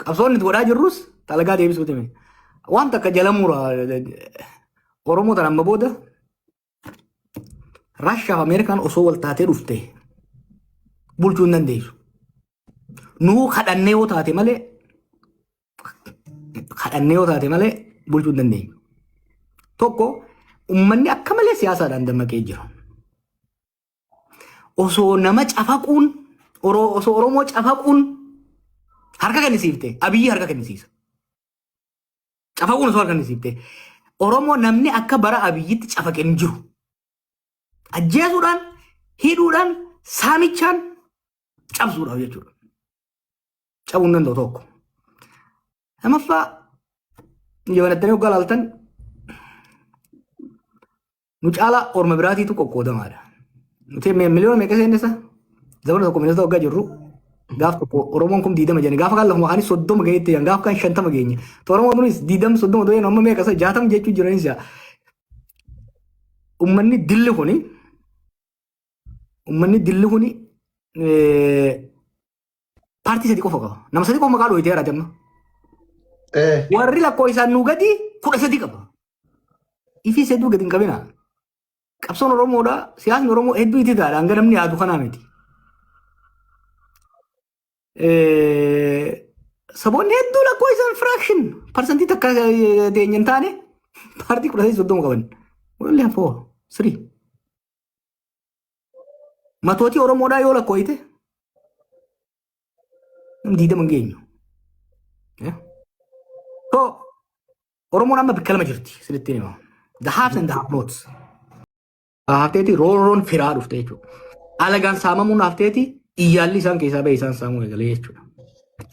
qabsoonni godhaa jirrus talagaa deebisuuti mee. Wanta akka jalamuura Oromoo tan amma booda Raashiyaa fi Ameerikaan osoo wal taatee dhufte bulchuu hin dandeessu. Nuu kadhannee yoo taate malee bulchuu hin dandeenyu. Tokko uummanni akka malee siyaasaadhaan dammaqee jira. Osoo nama cafaquun osoo Oromoo cafaquun harka kennisiifte Abiyyi harka kennisiisa. Cafaquun osoo harka kennisiifte Oromoo namni akka bara Abiyyitti cafaqee hin jiru. Ajjeesuudhaan, hidhuudhaan, saamichaan cabsuudhaaf jechuudha. Cabuu hin danda'u tokko. Lamaffaa jabaatanii hoggaa laaltan nu caalaa orma biraatiitu qoqqoodamaadha. Nuti miliyoona meeqa seenessa? Zamana tokko miliyoona hoggaa jirru gaaf tokko Oromoon kun 20 jenne gaafa kan lafuma kaanis 30 gaheetti yan gaafa kan 50 geenye. Oromoon kunis 20 30 doyeen amma meeqa 60 jechuu jiranis yaa. Uummanni dilli kuni paartii sadii qofa qaba. Nama sadii qofa maqaa dhooyitee jiraate amma. Warri lakkoo isaan nuu gadi 13 qaba. Ifii hedduu gadi hin qabina. Qabsoon Oromoodha. Siyaasni Oromoo hedduu itti ta'a. Hanga namni yaadu kanaa miti. Saboonni hedduu lakkoo isaan fraction parsantii takka teenye hin taane paartii 13 qaban. Walli hafoo sirii. Matootii Oromoodhaa yoo lakkooyite diidama hin geenyu. So Oromoon amma bakka lama jirti sirriitti hima. The haves and the have-nots. Hafteeti rooroon firaa dhufte jechuudha. Alagaan saamamuun hafteeti iyyaalli isaan keessaa ba'e isaan saamuu eegalee jechuudha.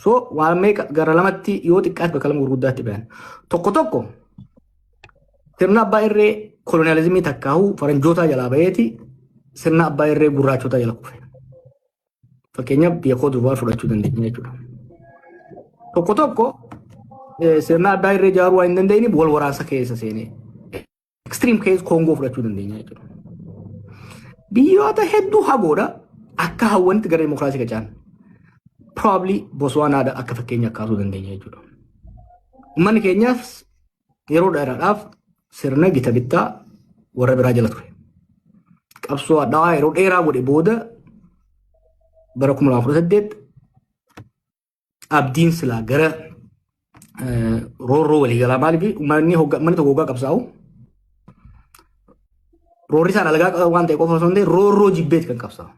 So waan meeqa gara lamatti yoo xiqqaatti bakka lama gurguddaatti ba'an. Tokko sirna abbaa irree kolonializimii takkaa'uu faranjootaa jalaa ba'eeti sirna abbaa irree gurraachotaa jala kufe. Fakkeenyaaf biyya koo durbaa fudhachuu dandeenya jechuudha. Tokko sirna abbaa irree ijaaruu waan hin dandeenyeef wal waraansa keessa seenee extreme case Koongoo fudhachuu dandeenya jechuudha. Biyyoota hedduu hagoodha akka hawwanitti gara dimokiraasii qacaan. Probably Botswanaadha akka fakkeenya kaasuu dandeenya jechuudha. Uummanni keenyaaf yeroo dheeraadhaaf sirna gita bittaa warra biraa jala ture. Qabsoo addaa yeroo dheeraa godhe booda bara 2018 abdiin silaa gara roorroo waliigalaa maaliif uummanni tokko hoggaa qabsaa'u roorri isaan alagaa waan ta'e qofa osoo hin ta'in roorroo jibbeeti kan qabsaa'u.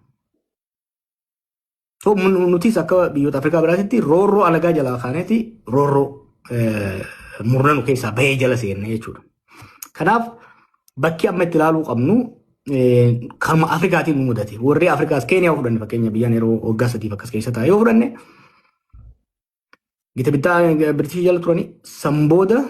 So nutis akka biyyoota Afrikaa biraatitti roorroo alagaa jalaa kaaneeti roorroo murna nu keessaa bahee jala seenne jechuudha. Kanaaf bakki amma itti ilaaluu qabnu karma Afrikaatiin nu mudate. Warri Afrikaas Keeniyaa fudhanne fakkeenya biyyaan yeroo waggaa 3 akkas keessa taa'e yoo fudhanne gita bittaa Biritish jala turani san booda